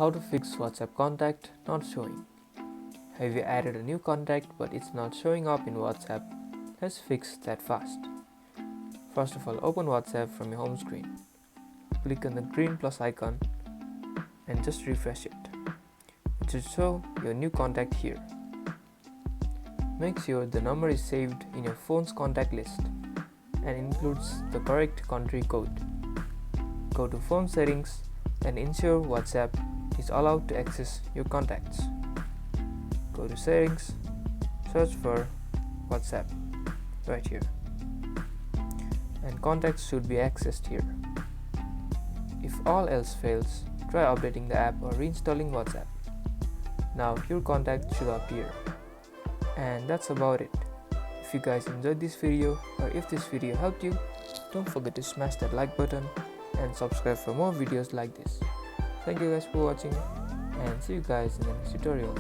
How to fix WhatsApp contact not showing. Have you added a new contact but it's not showing up in WhatsApp? Let's fix that fast. First of all, open WhatsApp from your home screen. Click on the green plus icon and just refresh it. It should show your new contact here. Make sure the number is saved in your phone's contact list and includes the correct country code. Go to phone settings and ensure WhatsApp is allowed to access your contacts. Go to settings, search for WhatsApp right here, and contacts should be accessed here. If all else fails, try updating the app or reinstalling WhatsApp. Now your contact should appear. And that's about it. If you guys enjoyed this video or if this video helped you, don't forget to smash that like button and subscribe for more videos like this. Thank you guys for watching and see you guys in the next tutorial.